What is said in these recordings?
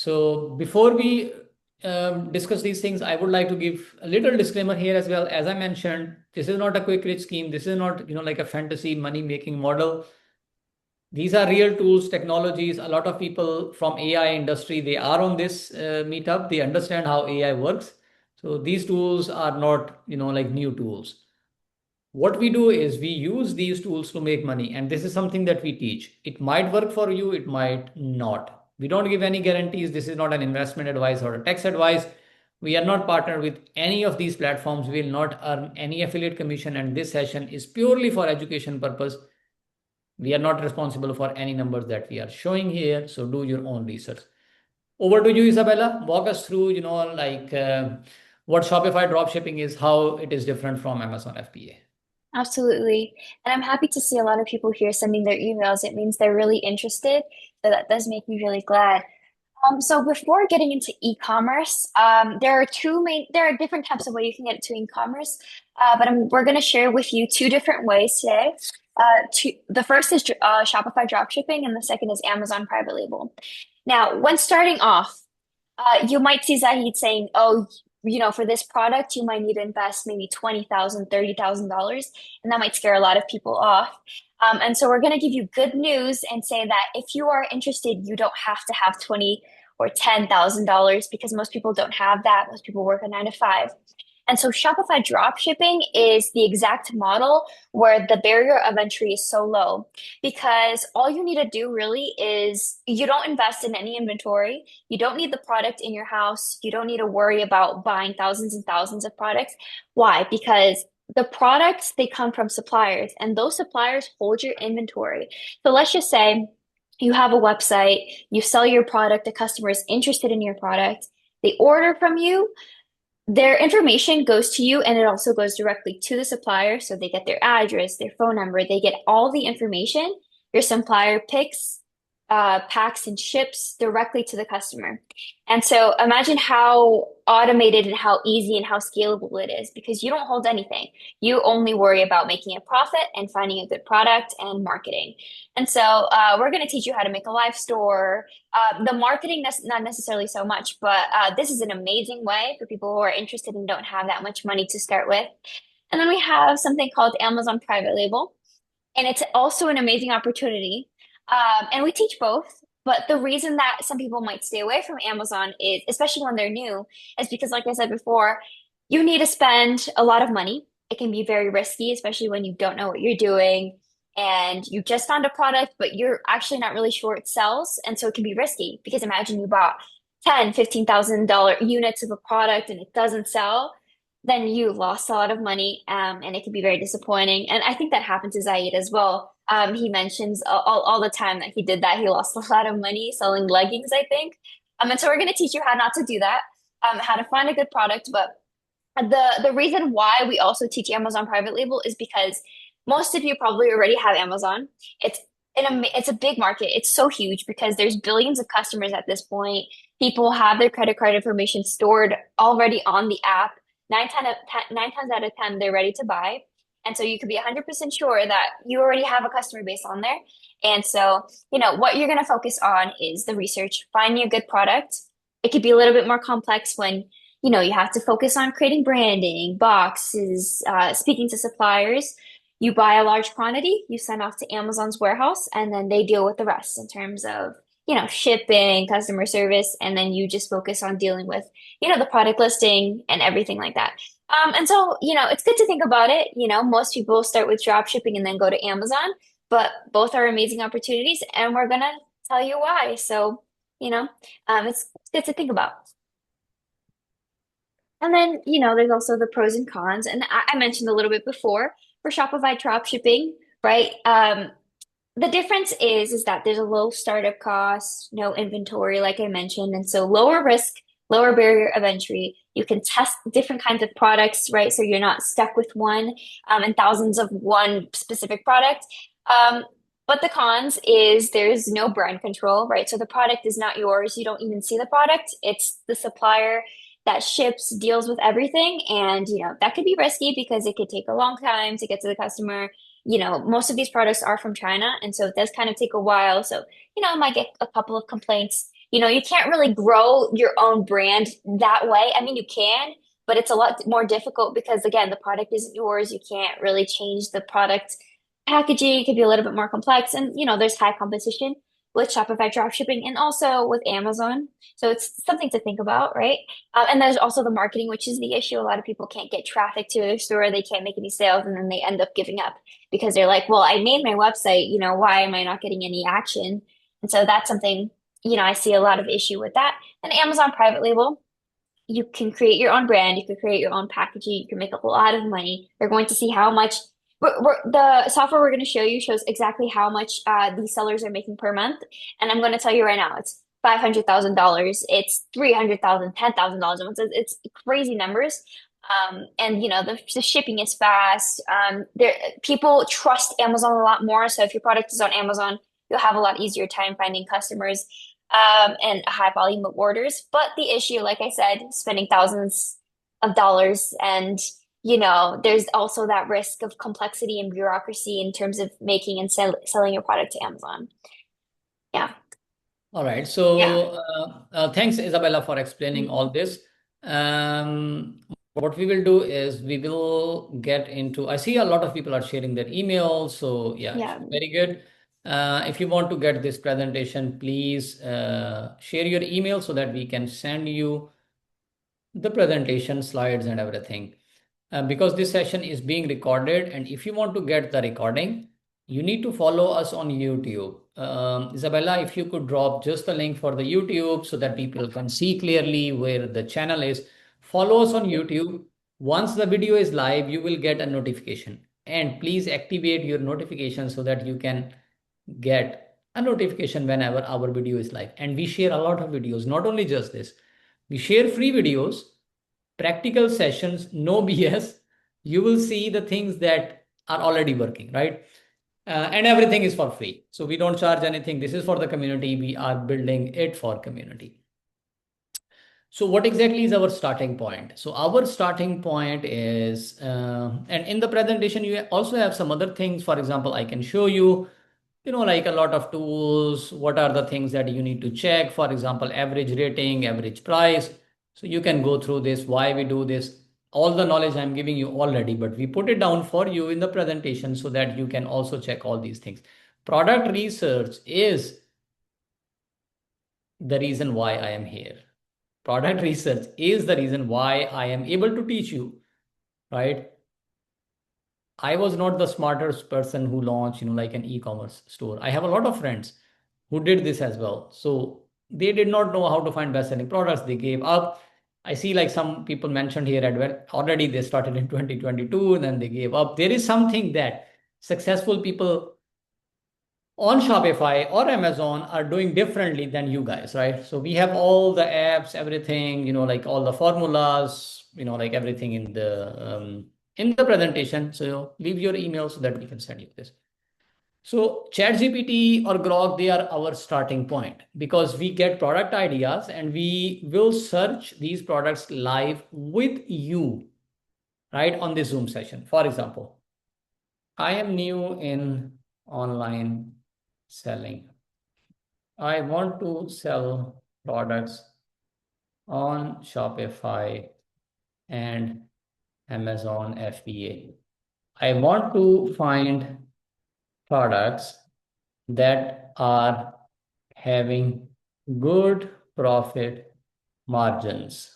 So before we discuss these things, I would like to give a little disclaimer here as well. As I mentioned, this is not a quick rich scheme. This is not, like a fantasy money making model. These are real tools, technologies. A lot of people from AI industry, they are on this meetup. They understand how AI works. So these tools are not, like new tools. What we do is we use these tools to make money, and this is something that we teach. It might work for you, it might not. We don't give any guarantees. This is not an investment advice or a tax advice. We are not partnered with any of these platforms. We will not earn any affiliate commission, and this session is purely for education purpose. We are not responsible for any numbers that we are showing here, so do your own research. Over to you, Isabella. Walk us through, what Shopify dropshipping is, how it is different from Amazon FBA. Absolutely. And I'm happy to see a lot of people here sending their emails. It means they're really interested. So that does make me really glad. So before getting into e-commerce, there are different types of way you can get to e-commerce. We're going to share with you two different ways today. The first is Shopify dropshipping, and the second is Amazon private label. Now, when starting off, you might see Zahid saying, oh, for this product, you might need to invest maybe $20,000, $30,000, and that might scare a lot of people off. And so we're going to give you good news and say that if you are interested, you don't have to have 20 or $10,000 because most people don't have that. Most people work a 9 to 5. And so Shopify dropshipping is the exact model where the barrier of entry is so low because all you need to do really is you don't invest in any inventory. You don't need the product in your house. You don't need to worry about buying thousands and thousands of products. Why? Because the products, they come from suppliers and those suppliers hold your inventory. So let's just say you have a website, you sell your product, the customer is interested in your product, they order from you, their information goes to you and it also goes directly to the supplier. So they get their address, their phone number, they get all the information. Your supplier picks, packs, and ships directly to the customer. And so imagine how automated and how easy and how scalable it is because you don't hold anything. You only worry about making a profit and finding a good product and marketing. And so we're going to teach you how to make a live store. The marketing, not necessarily so much, but this is an amazing way for people who are interested and don't have that much money to start with. And then we have something called Amazon Private Label, and it's also an amazing opportunity. And we teach both. But the reason that some people might stay away from Amazon is, especially when they're new, is because, like I said before, you need to spend a lot of money. It can be very risky, especially when you don't know what you're doing and you just found a product, but you're actually not really sure it sells. And so it can be risky because imagine you bought 10, $15,000 units of a product and it doesn't sell, then you lost a lot of money, and it can be very disappointing. And I think that happened to Zaid as well. He mentions all the time that he did that. He lost a lot of money selling leggings, I think. And so we're going to teach you how not to do that, how to find a good product. But the reason why we also teach Amazon private label is because most of you probably already have Amazon. It's a big market. It's so huge because there's billions of customers at this point. People have their credit card information stored already on the app. 9 times out of 10, they're ready to buy. And so you could be 100% sure that you already have a customer base on there. And so, what you're going to focus on is the research, finding a good product. It could be a little bit more complex when, you have to focus on creating branding, boxes, speaking to suppliers. You buy a large quantity, you send off to Amazon's warehouse, and then they deal with the rest in terms of, shipping, customer service, and then you just focus on dealing with, the product listing and everything like that. And so, it's good to think about it. Most people start with drop shipping and then go to Amazon, but both are amazing opportunities, and we're gonna tell you why. So, it's good to think about. And then, there's also the pros and cons. And I mentioned a little bit before for Shopify drop shipping, right? The difference is that there's a low startup cost, no inventory, like I mentioned, and so lower risk, lower barrier of entry. You can test different kinds of products, right? So you're not stuck with one and thousands of one specific product. But the cons is there's no brand control, right? So the product is not yours. You don't even see the product. It's the supplier that ships, deals with everything. And, that could be risky because it could take a long time to get to the customer. most of these products are from China, and so it does kind of take a while. So, I might get a couple of complaints. You can't really grow your own brand that way. I mean, you can, but it's a lot more difficult because, again, the product isn't yours. You can't really change the product packaging. It could be a little bit more complex, and there's high competition with Shopify dropshipping and also with Amazon. So it's something to think about, right? And there's also the marketing, which is the issue. A lot of people can't get traffic to their store, they can't make any sales, and then they end up giving up because they're like, well, I made my website, why am I not getting any action? And so that's something, I see a lot of issue with that. And Amazon private label, you can create your own brand, you can create your own packaging, you can make a lot of money. They're going to see how much the software we're going to show you shows exactly how much these sellers are making per month. And I'm going to tell you right now, it's $500,000, it's 300,000, $10,000 a month. It's crazy numbers. And the shipping is fast. People trust Amazon a lot more. So if your product is on Amazon, you'll have a lot easier time finding customers and a high volume of orders. But the issue, like I said, spending thousands of dollars and there's also that risk of complexity and bureaucracy in terms of making and selling your product to Amazon. Yeah. All right. Yeah. So thanks, Isabella, for explaining all this. What we will do is we will get into, I see a lot of people are sharing their emails. So yeah, Yeah. very good. If you want to get this presentation, please share your email so that we can send you the presentation slides and everything. Because this session is being recorded, and if you want to get the recording, you need to follow us on YouTube. Isabella, if you could drop just the link for the YouTube so that people can see clearly where the channel is. Follow us on YouTube. Once the video is live, you will get a notification. And please activate your notification so that you can get a notification whenever our video is live. And we share a lot of videos, not only just this. We share free videos, practical sessions, no BS. You will see the things that are already working, right? And everything is for free. So we don't charge anything. This is for the community. We are building it for community. So what exactly is our starting point? So our starting point is, and in the presentation, you also have some other things. For example, I can show you, like a lot of tools. What are the things that you need to check? For example, average rating, average price. So you can go through this, why we do this. All the knowledge I'm giving you already, but we put it down for you in the presentation so that you can also check all these things. Product research is the reason why I am here. Product research is the reason why I am able to teach you, right? I was not the smartest person who launched, like an e-commerce store. I have a lot of friends who did this as well. So they did not know how to find best-selling products. They gave up. I see like some people mentioned here at well, already they started in 2022, and then they gave up. There is something that successful people on Shopify or Amazon are doing differently than you guys, right? So we have all the apps, everything, like all the formulas, like everything in the presentation. So leave your email so that we can send you this. So ChatGPT or Grok, they are our starting point because we get product ideas and we will search these products live with you, right, on the Zoom session. For example, I am new in online selling. I want to sell products on Shopify and Amazon FBA. I want to find products that are having good profit margins,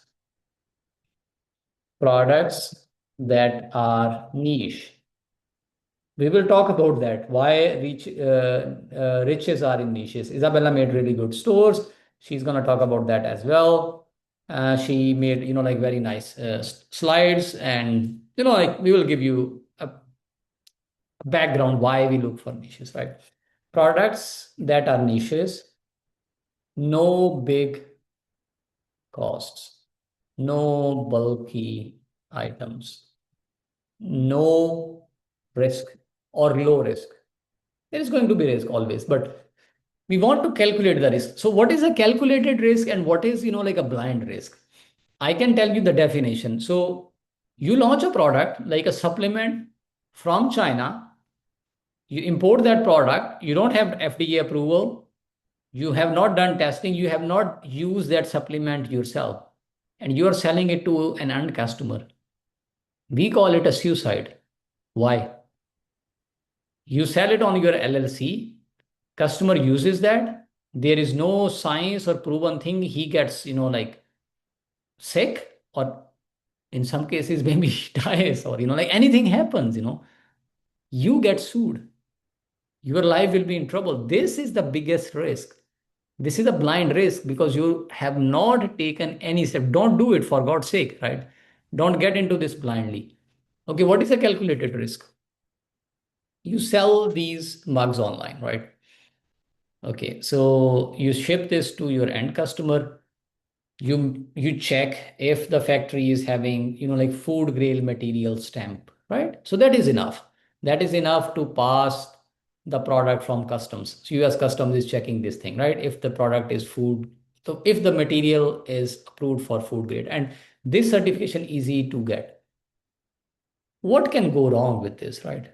products that are niche. We will talk about that, why riches are in niches. Isabella made really good stores. She's going to talk about that as well. She made, like very nice slides, and, like we will give you a background why we look for niches, right? Products that are niches, no big costs, no bulky items, no risk or low risk. There is going to be risk always, but we want to calculate the risk. So what is a calculated risk and what is, like a blind risk? I can tell you the definition. So you launch a product like a supplement from China, You import that product, you don't have FDA approval, you have not done testing, you have not used that supplement yourself, and you are selling it to an end customer. We call it a suicide. Why? You sell it on your LLC, customer uses that, there is no science or proven thing, he gets, like sick, or in some cases maybe he dies, or like anything happens, you get sued. Your life will be in trouble. This is the biggest risk. This is a blind risk because you have not taken any step. Don't do it for God's sake, right? Don't get into this blindly. Okay, what is a calculated risk? You sell these mugs online, right? Okay, so you ship this to your end customer. You check if the factory is having, like food grade material stamp, right? So that is enough. That is enough to pass the product from customs. So US customs is checking this thing, right? If the product is food, so if the material is approved for food grade, and this certification easy to get. What can go wrong with this, right?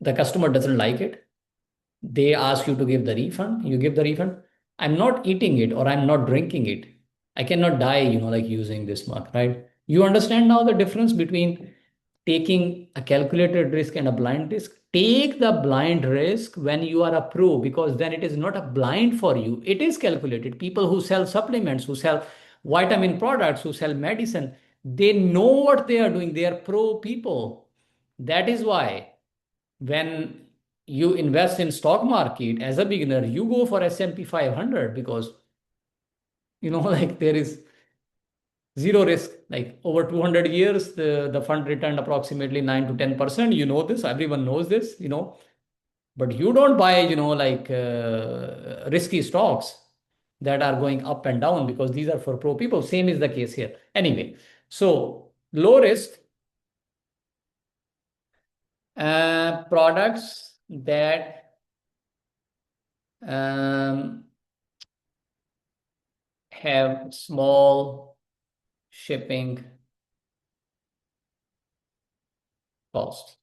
The customer doesn't like it, they ask you to give the refund, you give the refund. I'm not eating it or I'm not drinking it, I cannot die, like using this mug, right? You understand now the difference between taking a calculated risk and a blind risk. Take the blind risk when you are a pro, because then it is not a blind for you, it is calculated. People who sell supplements, who sell vitamin products, who sell medicine, they know what they are doing, they are pro people. That is why when you invest in stock market as a beginner, you go for S&P 500, because like there is zero risk. Like over 200 years, the fund returned approximately 9 to 10%. You know this, everyone knows this, but you don't buy, like risky stocks that are going up and down, because these are for pro people. Same is the case here. Anyway, so low risk products that um, have small shipping costs.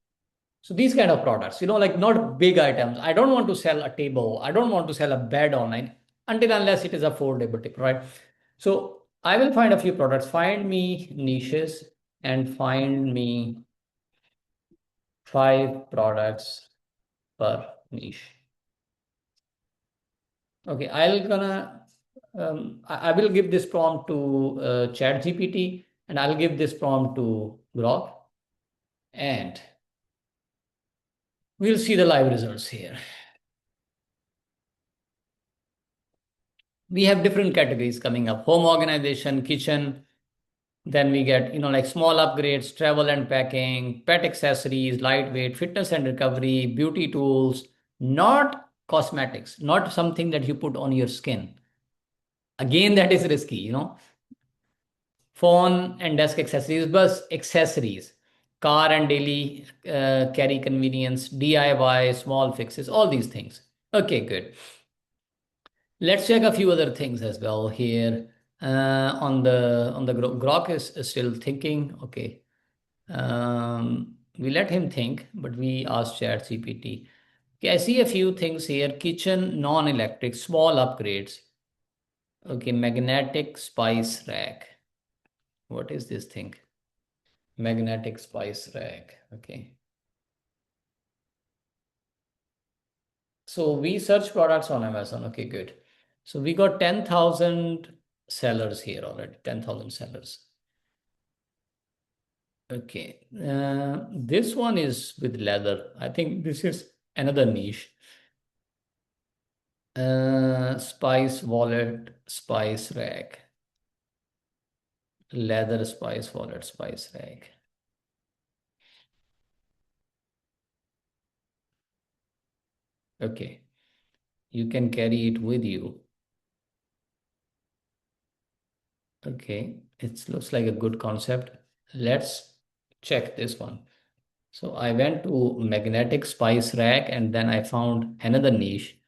So these kind of products, like not big items. I don't want to sell a table. I don't want to sell a bed online until unless it is affordable, right? So I will find a few products, find me niches, and find me 5 products per niche. Okay, I will give this prompt to ChatGPT, and I'll give this prompt to Grok, and we'll see the live results here. We have different categories coming up: home organization, kitchen. Then we get, like small upgrades, travel and packing, pet accessories, lightweight, fitness and recovery, beauty tools, not cosmetics, not something that you put on your skin. Again, that is risky, phone and desk accessories, bus accessories, car and daily carry convenience, DIY, small fixes, all these things. Okay, good. Let's check a few other things as well here. Grok is still thinking. Okay. We let him think, but we asked ChatGPT. Okay, I see a few things here. Kitchen, non-electric, small upgrades. Okay, magnetic spice rack. What is this thing? Magnetic spice rack. Okay. So we search products on Amazon. Okay, good. So we got 10,000 sellers here already. 10,000 sellers. Okay. This one is with leather. I think this is another niche. Spice wallet, spice rack. Leather spice wallet, spice rack. Okay. You can carry it with you. Okay. It looks like a good concept. Let's check this one. So I went to magnetic spice rack, and then I found another niche,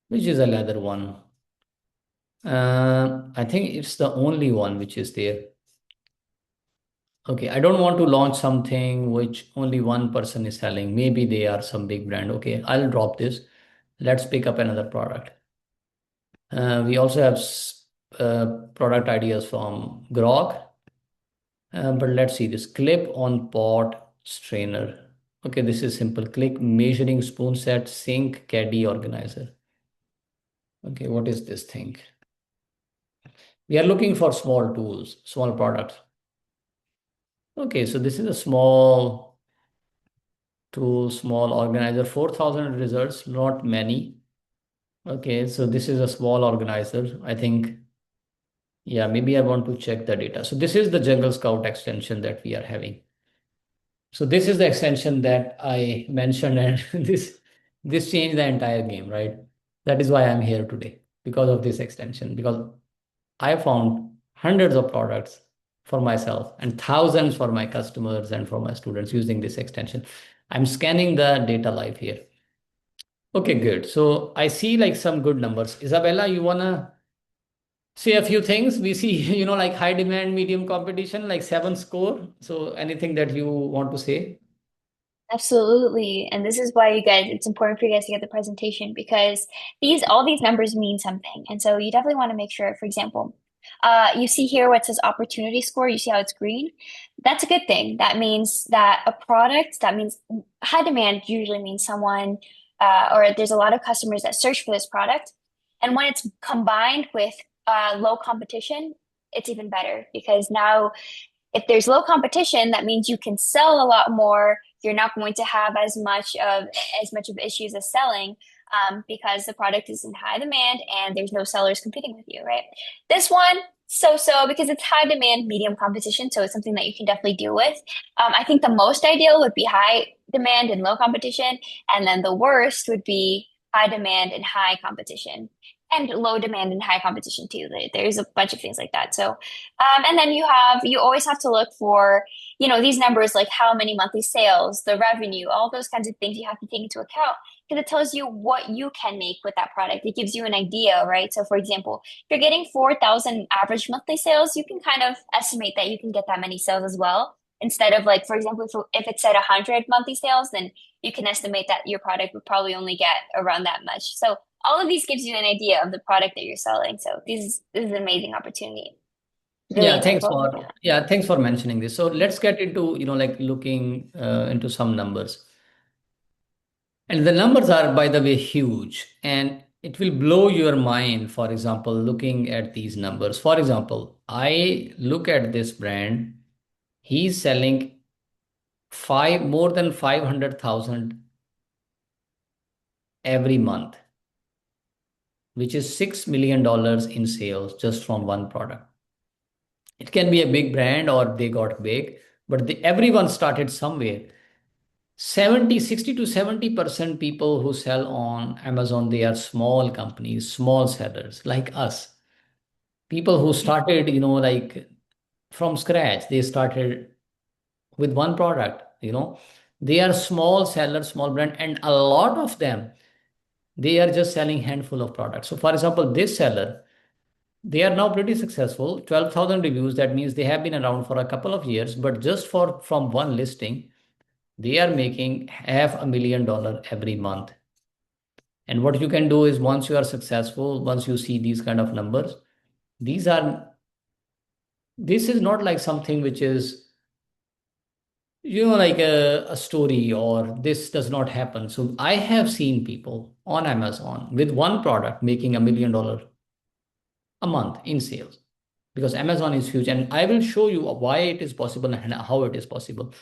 which is a leather one. I think it's the only one which is there. Okay, I don't want to launch something which only one person is selling. Maybe they are some big brand. Okay, I'll drop this. Let's pick up another product. We also have product ideas from Grok. But let's see this clip on pot strainer. Okay, this is simple. Click measuring spoon set, sink, caddy organizer. Okay, what is this thing? We are looking for small tools, small products. Okay, so this is a small tool, small organizer, 4,000 results, not many. Okay, so this is a small organizer. I think, yeah, maybe I want to check the data. So this is the Jungle Scout extension that we are having. So this is the extension that I mentioned, and this changed the entire game, right? That is why I'm here today, because of this extension, because I found hundreds of products for myself and thousands for my customers and for my students using this extension. I'm scanning the data live here. Okay, good. So I see like some good numbers. Isabella, you wanna say a few things? We see, like high demand, medium competition, like 7 score. So anything that you want to say? Absolutely. And this is why you guys, it's important for you guys to get the presentation because all these numbers mean something. And so you definitely want to make sure, for example, you see here what says opportunity score, you see how it's green. That's a good thing. That means that a product, that means high demand usually means someone, or there's a lot of customers that search for this product. And when it's combined with low competition, it's even better because now if there's low competition, that means you can sell a lot more. You're not going to have as much of issues as selling because the product is in high demand and there's no sellers competing with you, right? This one, so because it's high demand, medium competition, so it's something that you can definitely deal with. I think the most ideal would be high demand and low competition, and then the worst would be high demand and high competition. And low demand and high competition too. There's a bunch of things like that. So and then you always have to look for, these numbers like how many monthly sales, the revenue, all those kinds of things you have to take into account because it tells you what you can make with that product. It gives you an idea, right? So for example, if you're getting 4,000 average monthly sales, you can kind of estimate that you can get that many sales as well. Instead of like, for example, if it said 100 monthly sales, then you can estimate that your product would probably only get around that much. So all of these gives you an idea of the product that you're selling. So this is an amazing opportunity. Really insightful. Yeah. Thanks for mentioning this. So let's get into, like looking into some numbers. And the numbers are, by the way, huge. And it will blow your mind, for example, looking at these numbers. For example, I look at this brand, he's selling more than 500,000 every month, which is $6 million in sales just from one product. It can be a big brand or they got big, but everyone started somewhere. 60 to 70% people who sell on Amazon, they are small companies, small sellers like us. People who started, like from scratch, they started with one product, They are small sellers, small brand, and a lot of them, they are just selling handful of products. So for example, this seller, they are now pretty successful, 12,000 reviews. That means they have been around for a couple of years, but just from one listing, they are making $500,000 every month. And what you can do is once you are successful, once you see these kind of numbers, these are this is not like something which is, like a story, or this does not happen. So I have seen people on Amazon with one product making $1 million a month in sales, because Amazon is huge. And I will show you why it is possible and how it is possible.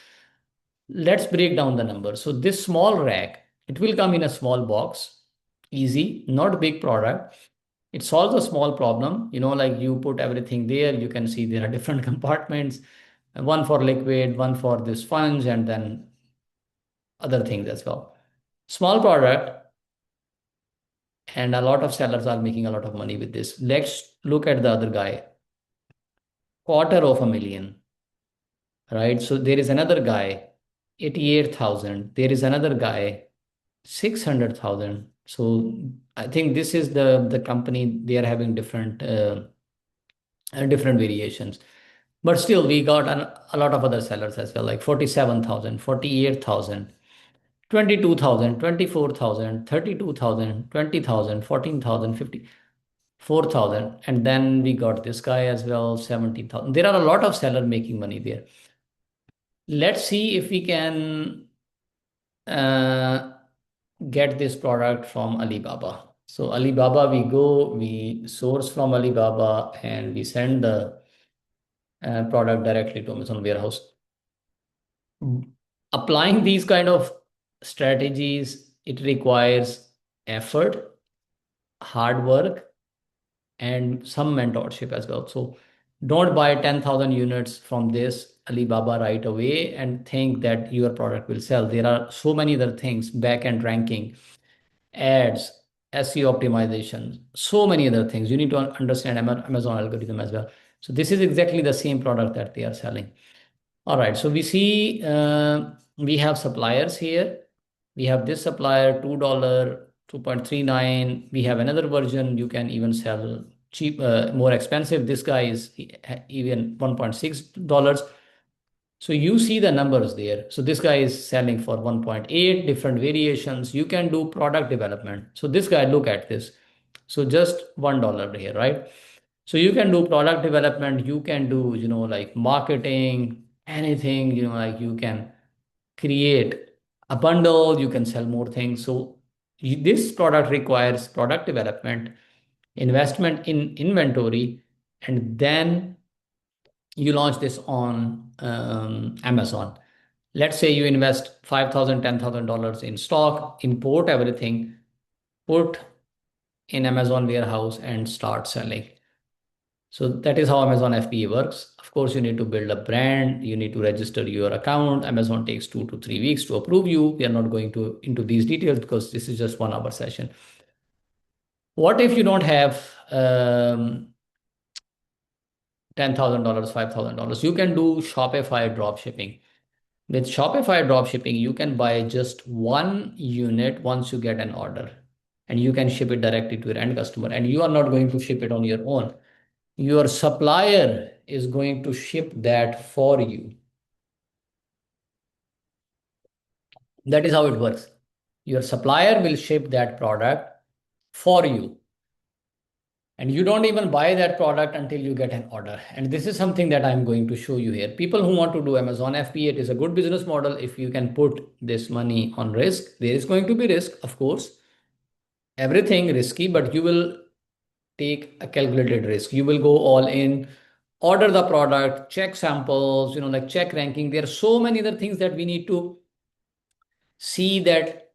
Let's break down the numbers. So this small rack, it will come in a small box, easy, not big product. It solves a small problem, like you put everything there, you can see there are different compartments, one for liquid, one for this sponge, and then other things as well. Small product, and a lot of sellers are making a lot of money with this. Let's look at the other guy, 250,000, right? So there is another guy, 88,000. There is another guy, 600,000. So I think this is the company, they are having different variations. But still, we got a lot of other sellers as well, like 47,000, 48,000, 22,000, 24,000, 32,000, 20,000, 14,000, 54,000. And then we got this guy as well, 17,000. There are a lot of seller making money there. Let's see if we can uh, get this product from Alibaba. So Alibaba, we go, we source from Alibaba and we send the product directly to Amazon warehouse. Applying these kind of strategies, it requires effort, hard work, and some mentorship as well. So don't buy 10,000 units from this Alibaba right away and think that your product will sell. There are so many other things, back-end ranking, ads, SEO optimization, so many other things. You need to understand Amazon algorithm as well. So this is exactly the same product that they are selling. All right, so we see we have suppliers here. We have this supplier, $2, 2.39. We have another version. You can even sell cheap, more expensive. This guy is even $1.6. So you see the numbers there. So this guy is selling for 1.8, different variations. You can do product development. So this guy, look at this. So just $1 here, right? So you can do product development, you can do, like marketing, anything, like you can create a bundle, you can sell more things. So this product requires product development, investment in inventory, and then you launch this on Amazon. Let's say you invest $5,000, $10,000 in stock, import everything, put in Amazon warehouse and start selling. So that is how Amazon FBA works. Of course, you need to build a brand, you need to register your account. Amazon takes 2 to 3 weeks to approve you. We are not going to into these details because this is just 1 hour session. What if you don't have $10,000, $5,000? You can do Shopify dropshipping. With Shopify dropshipping, you can buy just one unit once you get an order, and you can ship it directly to your end customer. And you are not going to ship it on your own. Your supplier is going to ship that for you. That is how it works. Your supplier will ship that product for you. And you don't even buy that product until you get an order. And this is something that I'm going to show you here. People who want to do Amazon FBA, it is a good business model. If you can put this money on risk, there is going to be risk, of course. Everything risky, but you will take a calculated risk. You will go all in, order the product, check samples, like check ranking. There are so many other things that we need to see that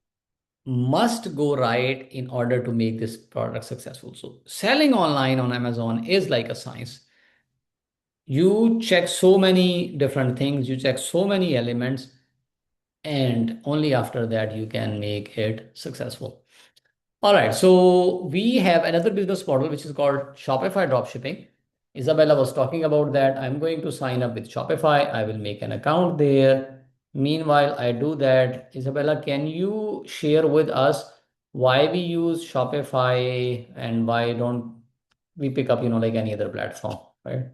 must go right in order to make this product successful. So selling online on Amazon is like a science. You check so many different things, you check so many elements, and only after that you can make it successful. All right, so we have another business model which is called Shopify dropshipping. Isabella was talking about that. I'm going to sign up with Shopify. I will make an account there. Meanwhile, I do that. Isabella, can you share with us why we use Shopify and why don't we pick up, like any other platform, right?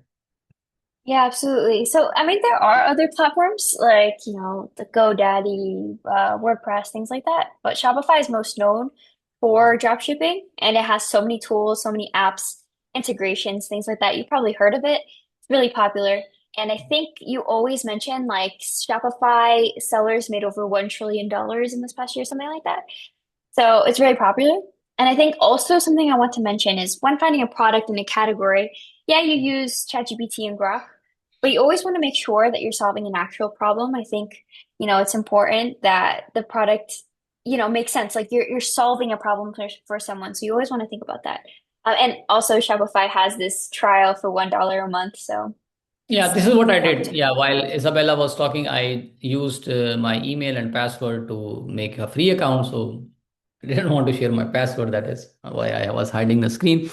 Yeah, absolutely. So, I mean, there are other platforms like, the GoDaddy, WordPress, things like that. But Shopify is most known for dropshipping, and it has so many tools, so many apps, integrations, things like that. You probably heard of it. It's really popular. And I think you always mention like Shopify sellers made over $1 trillion in this past year, something like that. So it's very popular. And I think also something I want to mention is when finding a product in a category, yeah, you use ChatGPT and Grok, but you always want to make sure that you're solving an actual problem. I think, it's important that the product, makes sense. Like you're solving a problem for someone. So you always want to think about that. And also Shopify has this trial for $1 a month. So Yeah, it's this is what I an did. Yeah, opportunity. while Isabella was talking, I used my email and password to make a free account. So I didn't want to share my password. That is why I was hiding the screen.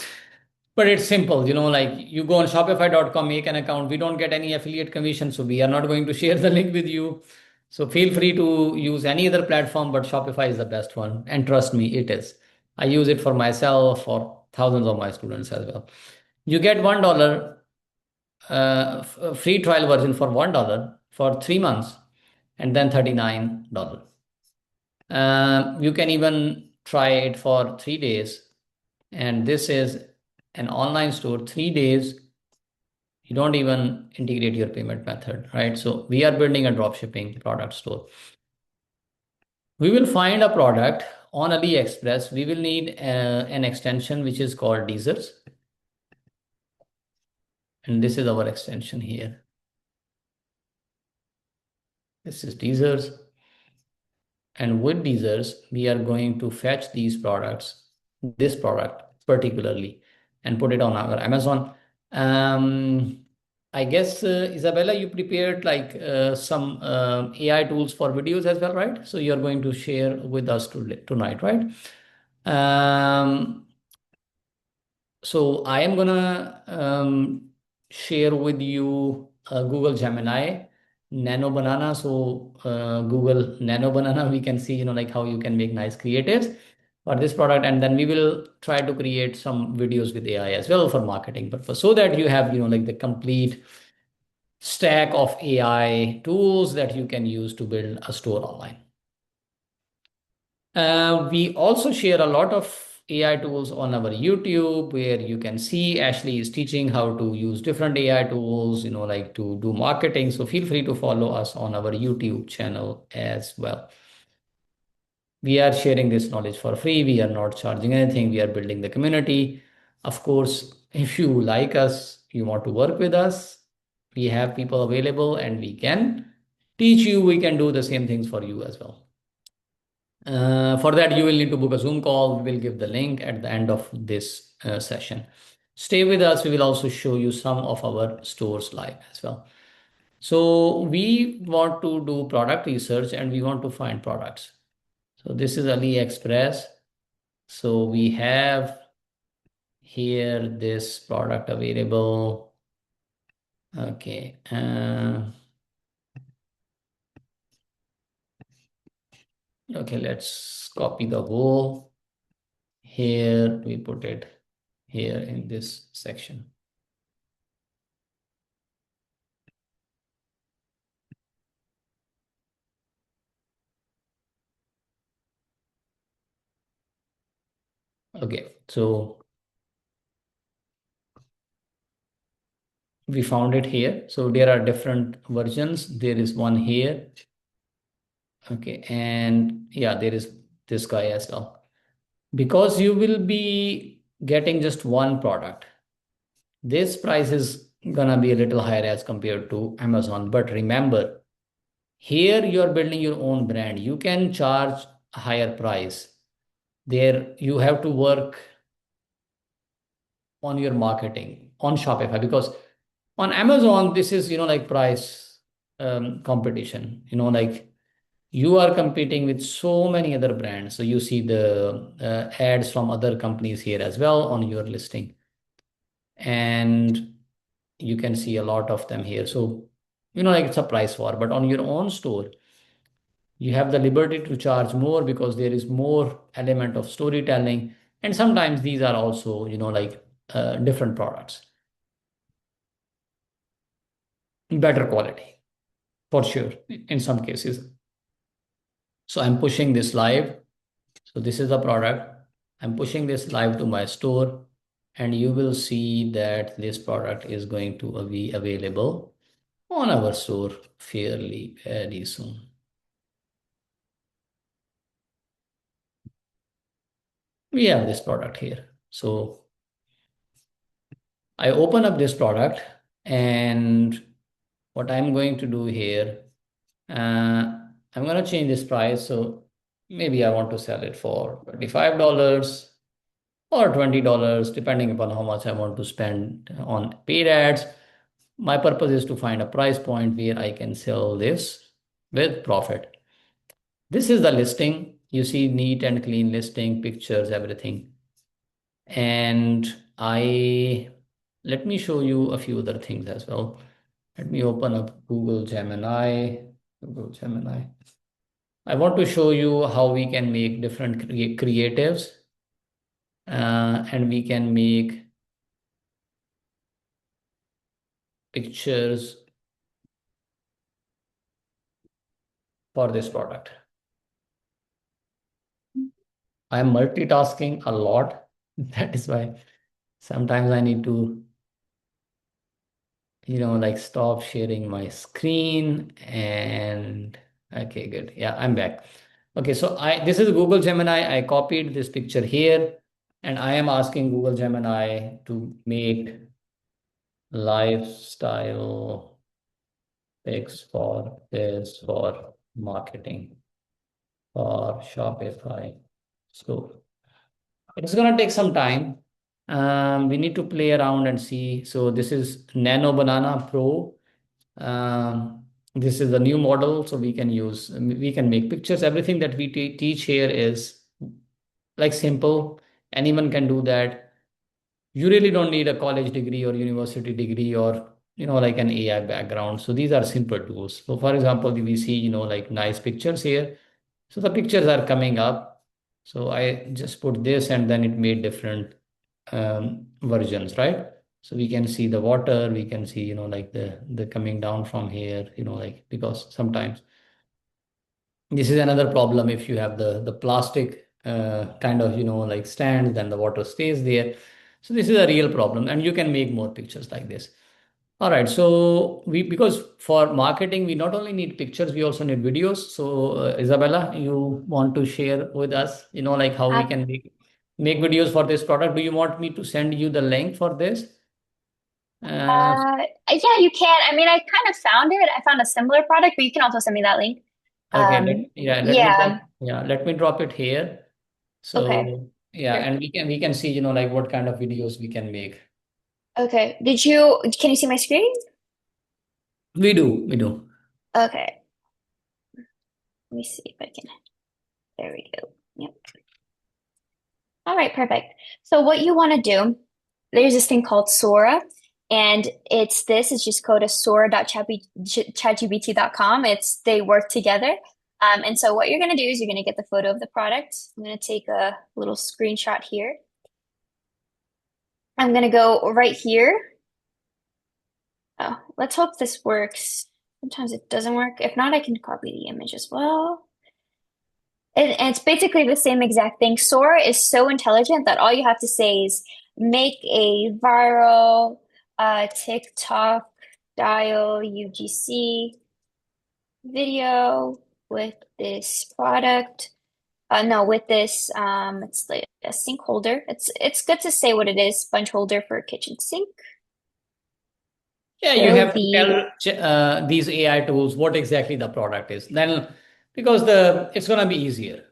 But it's simple, like you go on Shopify.com, make an account. We don't get any affiliate commission, so we are not going to share the link with you. So feel free to use any other platform, but Shopify is the best one. And trust me, it is. I use it for myself, for thousands of my students as well. You get $1. free trial version for $1 for 3 months, and then $39. You can even try it for 3 days. And this is an online store, 3 days. You don't even integrate your payment method, right? So we are building a dropshipping product store. We will find a product on AliExpress. We will need an extension which is called DSers. And this is our extension here. This is DSers. And with DSers, we are going to fetch these products, this product particularly, and put it on our Amazon. I guess, Isabella, you prepared like some AI tools for videos as well, right? So you're going to share with us tonight, right? Um, so I am gonna share with you Google Gemini Nano Banana. So Google Nano Banana, we can see, like how you can make nice creatives for this product, and then we will try to create some videos with AI as well for marketing purpose, so that you have, like the complete stack of AI tools that you can use to build a store online. We also share a lot of AI tools on our YouTube, where you can see Ashley is teaching how to use different AI tools, like to do marketing. So feel free to follow us on our YouTube channel as well. We are sharing this knowledge for free. We are not charging anything. We are building the community. Of course, if you like us, you want to work with us, we have people available and we can teach you. We can do the same things for you as well. For that, you will need to book a Zoom call. We will give the link at the end of this session. Stay with us. We will also show you some of our stores live as well. So we want to do product research and we want to find products. So this is AliExpress. So we have here this product available. Okay. Okay, let's copy the whole. Here we put it here in this section. Okay, so we found it here. So there are different versions. There is one here. Okay, and yeah, there is this guy as well. Because you will be getting just one product, this price is gonna be a little higher as compared to Amazon. But remember, here you are building your own brand. You can charge a higher price. There you have to work on your marketing on Shopify, because on Amazon, this is, like price competition, like you are competing with so many other brands. So you see the ads from other companies here as well on your listing. And you can see a lot of them here. So, like it's a price war, but on your own store, you have the liberty to charge more because there is more element of storytelling. And sometimes these are also, like different products, better quality for sure in some cases. So I'm pushing this live. So this is the product. I'm pushing this live to my store, and you will see that this product is going to be available on our store fairly very soon. We have this product here. So I open up this product, and what I'm going to do here, I'm going to change this price. So maybe I want to sell it for $25 or $20, depending upon how much I want to spend on paid ads. My purpose is to find a price point where I can sell this with profit. This is the listing. You see neat and clean listing, pictures, everything. And let me show you a few other things as well. Let me open up Google Gemini. Google Gemini. I want to show you how we can make different creatives, and we can make pictures for this product. I am multitasking a lot. That is why sometimes I need to, like stop sharing my screen and okay, good. Yeah, I'm back. Okay, so this is Google Gemini. I copied this picture here and I am asking Google Gemini to make lifestyle pics for this for marketing for Shopify. So it's gonna take some time. We need to play around and see. So this is Nano Banana Pro. This is the new model, so we can make pictures. Everything that we teach here is like simple. Anyone can do that. You really don't need a college degree or university degree or like an AI background. So these are simple tools. So for example, we see like nice pictures here. So the pictures are coming up. So I just put this and then it made different versions, right? So we can see the water, we can see like the coming down from here, like because sometimes this is another problem. If you have the plastic kind of like stand, then the water stays there. So this is a real problem and you can make more pictures like this. All right, so because for marketing we not only need pictures, we also need videos. So Isabella, you want to share with us like how we Uh, can make videos for this product? Do you want me to send you the link for this? uh, yeah, you can. I mean, I kind of found it. I found a similar product, but you can also send me that link. okay, Yeah. let me drop it here. Okay. So yeah, Sure. and we can see like what kind of videos we can make. Okay. Can you see my screen? We do. Okay. Let me see if I can. There we go. Yep. All right, perfect. So what you want to do, there's this thing called Sora, and it's just go to sora.chatgpt.com. They work together. And so what you're going to do is you're going to get the photo of the product. I'm going to take a little screenshot here. I'm going to go right here. Oh, let's hope this works. Sometimes it doesn't work. If not, I can copy the image as well. And it's basically the same exact thing. Sora is so intelligent that all you have to say is make a viral TikTok style UGC video with this product. No, with this it's like a sink holder. It's good to say what it is, sponge holder for a kitchen sink. Yeah, you Show have to the tell these AI tools what exactly the product is. Then, because it's gonna be easier.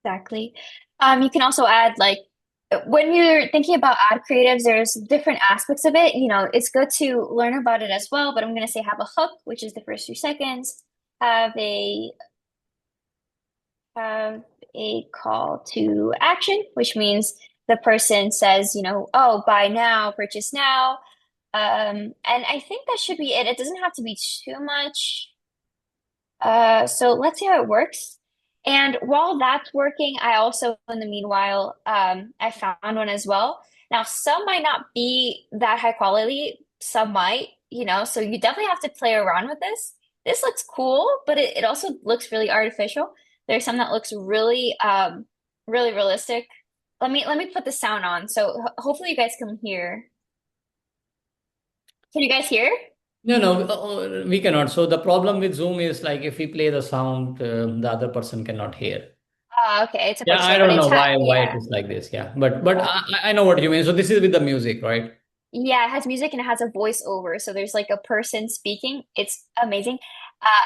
Exactly. You can also add like when you're thinking about ad creatives, there's different aspects of it. You know, it's good to learn about it as well, but I'm gonna say have a hook, which is the first few seconds. Have a have a call to action, which means the person says, oh, buy now, purchase now. And I think that should be it. It doesn't have to be too much. So let's see how it works. And while that's working, I also, in the meanwhile, I found one as well. Now, some might not be that high quality, some might, so you definitely have to play around with this. This looks cool, but it also looks really artificial. There's some that looks really realistic. Let me put the sound on. So hopefully you guys can hear. Can you guys hear? No, we cannot. So the problem with Zoom is like if we play the sound, the other person cannot hear. Okay, it's Yeah, supposed I to, but don't it's know why it yeah. is like this. Yeah, but Yeah. I know what you mean. So this is with the music, right? Yeah, it has music and it has a voiceover. So there's like a person speaking. It's amazing.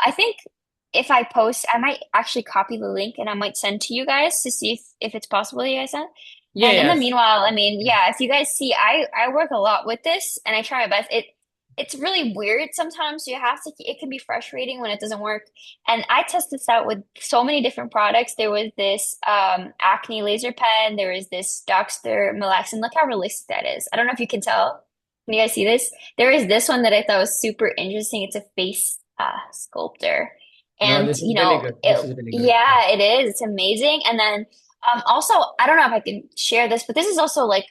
I think if I post, I might actually copy the link and I might send to you guys to see if it's possible you guys send. Yeah, And in the yes. meanwhile, I mean, yeah, if you guys see, I work a lot with this and I try my best. It's really weird sometimes. You have to, it can be frustrating when it doesn't work. And I test this out with so many different products. There was this acne laser pen. There was this Dr. Relaxin. Look how realistic that is. I don't know if you can tell. Can you guys see this? There is this one that I thought was super interesting. It's a face sculptor. No, And this is really good. This is really good. Yeah. yeah, it is. It's amazing. And then also, I don't know if I can share this, but this is also like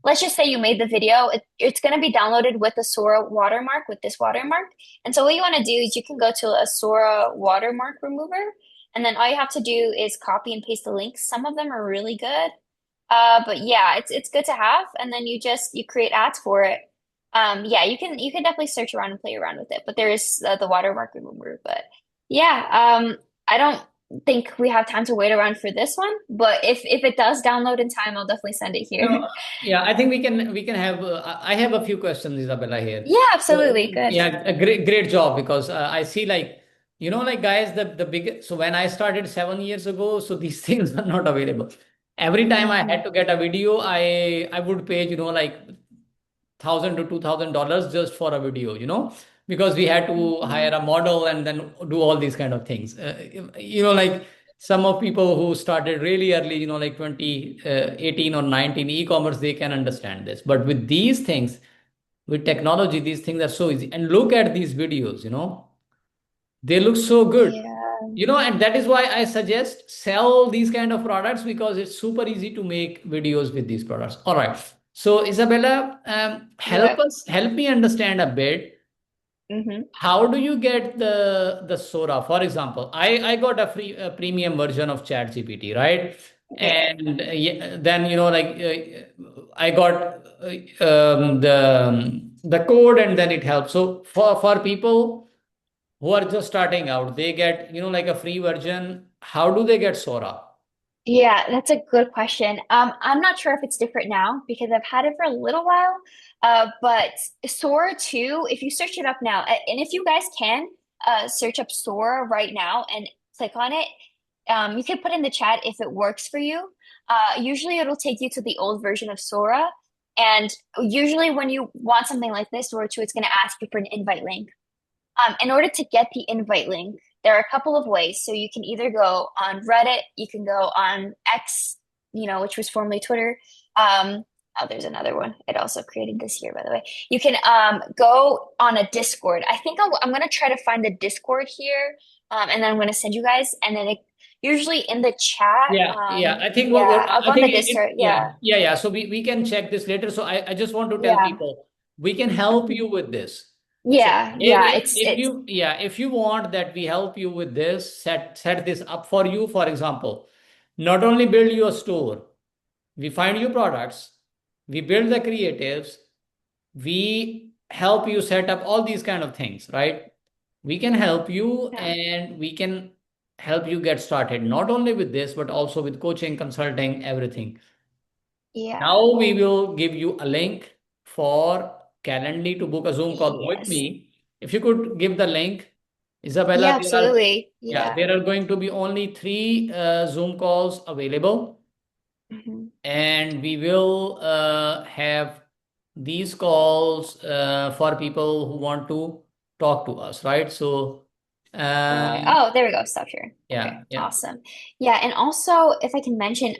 let's just say you made the video, it's going to be downloaded with a Sora watermark, with this watermark. And so what you want to do is you can go to a Sora watermark remover, and then all you have to do is copy and paste the links. Some of them are really good. But yeah, it's good to have, and then you create ads for it. Yeah, you can definitely search around and play around with it. But there is the watermark remover. But yeah, I don't think we have time to wait around for this one. But if it does download in time, I'll definitely send it here. No, yeah, I think we can have. I have a few questions, Isabella here. Yeah, So absolutely. Good. yeah, a great job because I see like like guys the big. So when I started 7 years ago, so these things are not available. Every time I Hmm. had to get a video, I would pay like $1,000 to $2,000 just for a video, because we had to hire Hmm. a model and then do all these kind of things. Like some of people who started really early, like 2018 or 19 e-commerce, they can understand this. But with these things, with technology, these things are so easy. And look at these videos, they look so good. Yeah. And that is why I suggest sell these kind of products because it's super easy to make videos with these products. All right. So Isabella, Yep. help me understand a bit. Hmm. How do you get the Sora? For example, I got a premium version of ChatGPT, right? Yeah. And yeah, then I got the code, and then it helps. So for people who are just starting out, they get, like a free version. How do they get Sora? Yeah, that's a good question. I'm not sure if it's different now because I've had it for a little while. But Sora 2, if you search it up now, and if you guys can search up Sora right now and click on it, you can put in the chat if it works for you. Usually it'll take you to the old version of Sora. And usually when you want something like this, Sora 2, it's going to ask you for an invite link. In order to get the invite link, there are a couple of ways. So you can either go on Reddit, you can go on X, which was formerly Twitter. Oh, there's another one. It also created this year, by the way. You can go on a Discord. I think I'm going to try to find the Discord here, and then I'm going to send you guys. And then usually in the chat, Yeah. I think yeah, I'll go I on the think Discord. Yeah, yeah. So we can check this later. So I just want to tell yeah, people we can help you with this. So yeah, yeah. if you if you want that we help you with this, set this up for you. For example, not only build your store, we find you products, we build the creatives, we help you set up all these kind of things, right? We can help you yeah, and we can help you get started, not only with this, but also with coaching, consulting, everything. yeah. Now we will give you a link for Calendly to book a Zoom call with Yes. me. If you could give the link, Isabella, Yeah, absolutely. Yeah. there are going to be only three Zoom calls available, Hmm. and we will have these calls for people who want to talk to us, right? So, um, Oh, there we go. Stop sharing. Okay, yeah. awesome. Yeah, and also if I can mention,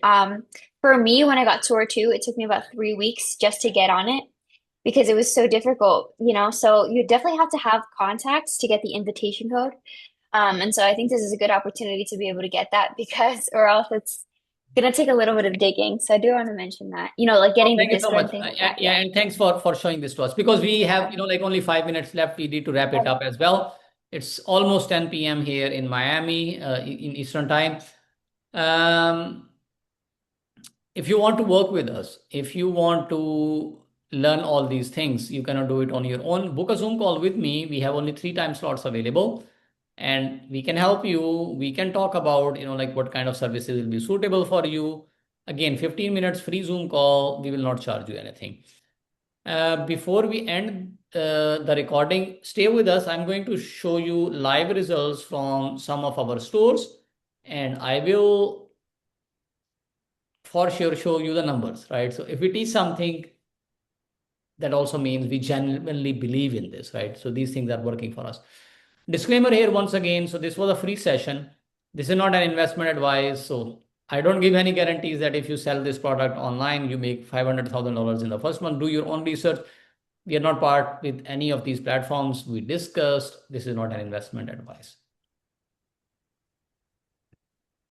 for me when I got tour two, it took me about 3 weeks just to get on it because it was so difficult, So you definitely have to have contacts to get the invitation code. And so I think this is a good opportunity to be able to get that because, or else it's gonna take a little bit of digging. So I do want to mention that, like Oh, getting the thank you so Discord much. and things like Yeah, that. yeah, Yeah. and thanks for showing this to us because we have, Yeah. like only 5 minutes left. We need to wrap it Yeah. up as well. It's almost 10 p.m. here in Miami, in Eastern time. Um, if you want to work with us, if you want to learn all these things, you cannot do it on your own. Book a Zoom call with me. We have only three time slots available, and we can help you. We can talk about, like what kind of services will be suitable for you. Again, 15 minutes free Zoom call. We will not charge you anything. Before we end the recording, stay with us. I'm going to show you live results from some of our stores, and I will for sure show you the numbers, right? So if it is something, that also means we genuinely believe in this, right? So these things are working for us. Disclaimer here once again. So this was a free session. This is not an investment advice. So I don't give any guarantees that if you sell this product online, you make $500,000 in the first month. Do your own research. We are not part with any of these platforms we discussed. This is not an investment advice.